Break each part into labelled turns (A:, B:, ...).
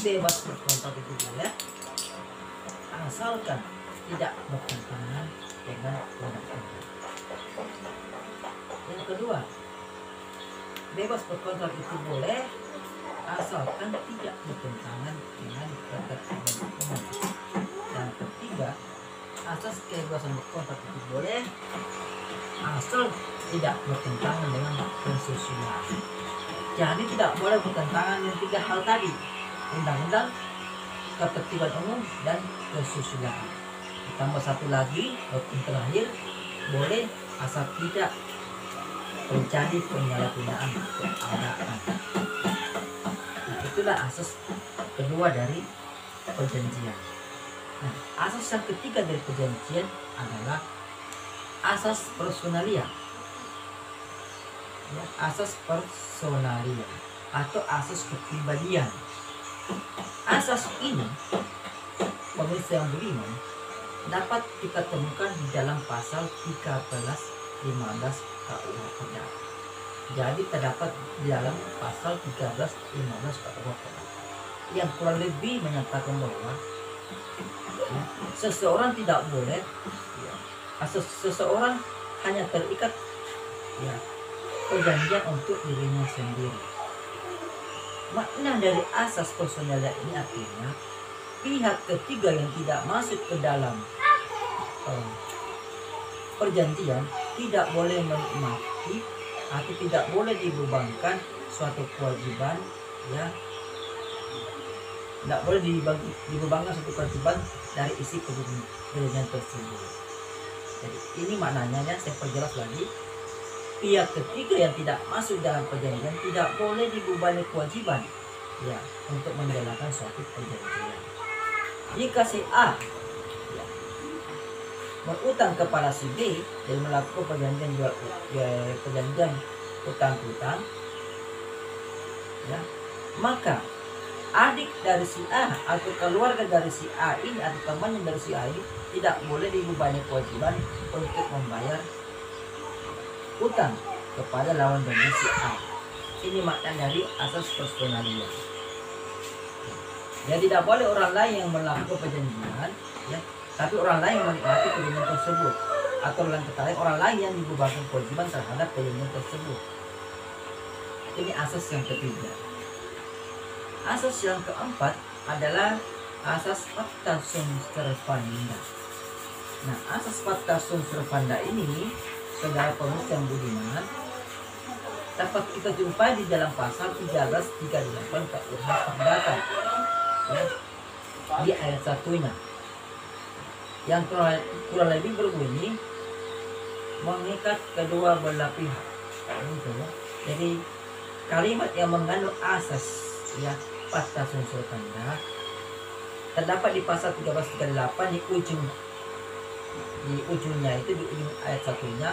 A: bebas berkontrak itu boleh, asalkan tidak bertentangan dengan undang-undang. Yang kedua, bebas berkontrak itu boleh asalkan tidak bertentangan dengan ketertiban umum. Yang ketiga, asas kebebasan berkontrak itu boleh asal tidak bertentangan dengan kesusilaan. Jadi tidak boleh bertentangan dengan tiga hal tadi: undang-undang, ketertiban umum, dan kesusilaan. Ditambah satu lagi, hukum terakhir, boleh asal tidak terjadi penyalahgunaan keadaan. Nah, itulah asas kedua dari perjanjian. Nah, asas yang ketiga dari perjanjian adalah asas personalia. Ya, asas personalia atau asas kepribadian. Asas ini, pemirsa yang budiman, dapat kita temukan di dalam pasal 13-15 KUH. Jadi terdapat di dalam pasal 13-15 KUH yang kurang lebih menyatakan bahwa ya, seseorang tidak boleh, ya, seseorang hanya terikat ya perjanjian untuk dirinya sendiri. Makna dari asas personalia ini artinya pihak ketiga yang tidak masuk ke dalam perjanjian tidak boleh menikmati atau tidak boleh dibebankan suatu kewajiban, ya, tidak boleh dibebankan suatu kewajiban dari isi perjanjian tersebut. Jadi ini maknanya, ya, saya perjelas lagi. Pihak ketiga yang tidak masuk dalam perjanjian tidak boleh dibebani kewajiban, ya, untuk menjalankan suatu perjanjian. Jika si A, ya, berutang kepada si B dan melakukan perjanjian utang piutang, ya, maka adik dari si A atau keluarga dari si A ini atau temannya dari si A ini tidak boleh dibebani kewajiban untuk membayar utang kepada lawan jenis si A. Ini makna dari asas personalia. Ya, tidak boleh orang lain yang melakukan perjanjian, ya, tapi orang lain yang menikmati perjanjian tersebut, atau orang lain yang dibebankan kewajiban terhadap perjanjian tersebut. Ini asas yang ketiga. Asas yang keempat adalah asas pacta sunt servanda. Nah, asas pacta sunt servanda ini, saudara pemirsa yang budiman, dapat kita jumpai di dalam pasal 1338 KUH Perdata, ya, di ayat 1-nya, yang kurang lebih berbunyi mengikat kedua belah pihak. Jadi kalimat yang mengandung asas, ya, pacta sunt servanda terdapat di pasal 1338 di ujungnya itu, di ujung ayat 1-nya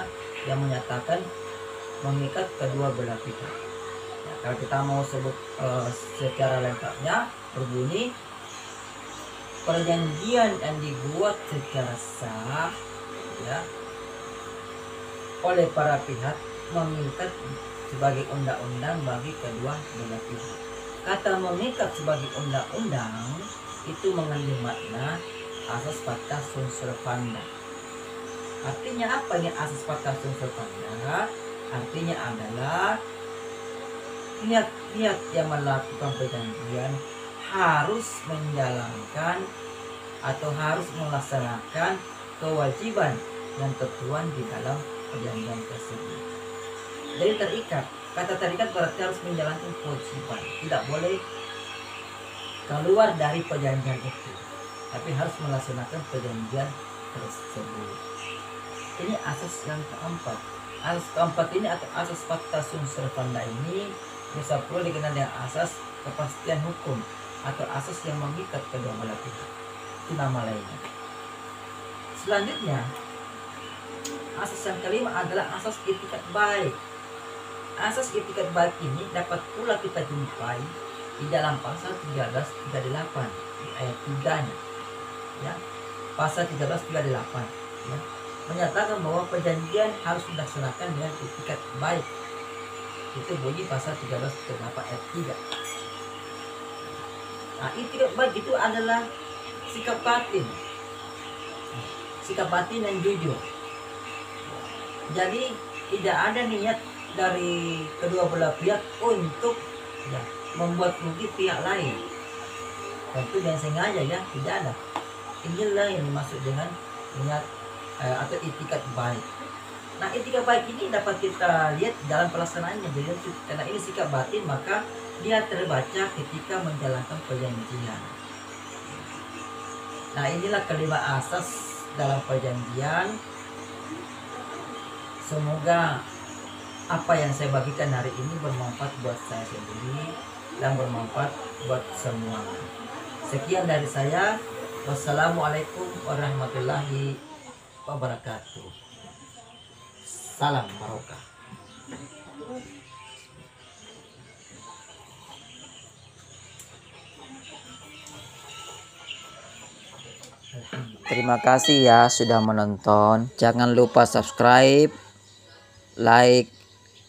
A: yang menyatakan mengikat kedua belah pihak. Nah, kalau kita mau sebut secara lengkapnya, berbunyi perjanjian yang dibuat secara sah, ya, oleh para pihak mengikat sebagai undang-undang bagi kedua belah pihak. Kata mengikat sebagai undang-undang itu mengandung makna asas pacta sunt servanda. Artinya apa ini asas pacta sunt servanda? Artinya adalah pihak-pihak yang melakukan perjanjian harus menjalankan atau harus melaksanakan kewajiban yang tertuang di dalam perjanjian tersebut. Jadi terikat, kata terikat berarti harus menjalankan kewajiban, tidak boleh keluar dari perjanjian itu, tapi harus melaksanakan perjanjian tersebut. Ini asas yang keempat. Asas keempat ini atau asas pacta sunt servanda ini bisa pula dikenal dengan asas kepastian hukum atau asas yang mengikat kedua belah pihak. Itu nama lainnya. Selanjutnya, asas yang kelima adalah asas itikat baik. Asas itikat baik ini dapat pula kita jumpai di dalam pasal 1338 di ayat 3-nya. Ya, pasal 1338, ya, menyatakan bahwa perjanjian harus dilaksanakan dengan itikat baik. Itu bunyi pasal 1338 ayat 3. Nah, itikat baik itu adalah sikap batin. Sikap batin yang jujur. Jadi tidak ada niat dari kedua belah pihak untuk ya, membuat rugi pihak lain. Tentu dengan sengaja ya, tidak ada. Inilah yang dimaksud dengan niat atau itikat baik. Nah, itikat baik ini dapat kita lihat dalam pelaksanaannya. Jadi karena ini sikap batin, maka dia terbaca ketika menjalankan perjanjian. Nah, inilah kelima asas dalam perjanjian. Semoga apa yang saya bagikan hari ini bermanfaat buat saya sendiri dan bermanfaat buat semua. Sekian dari saya. Wassalamualaikum warahmatullahi wabarakatuh. Salam barokah.
B: Terima kasih ya sudah menonton. Jangan lupa subscribe, like,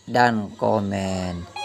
B: dan komen.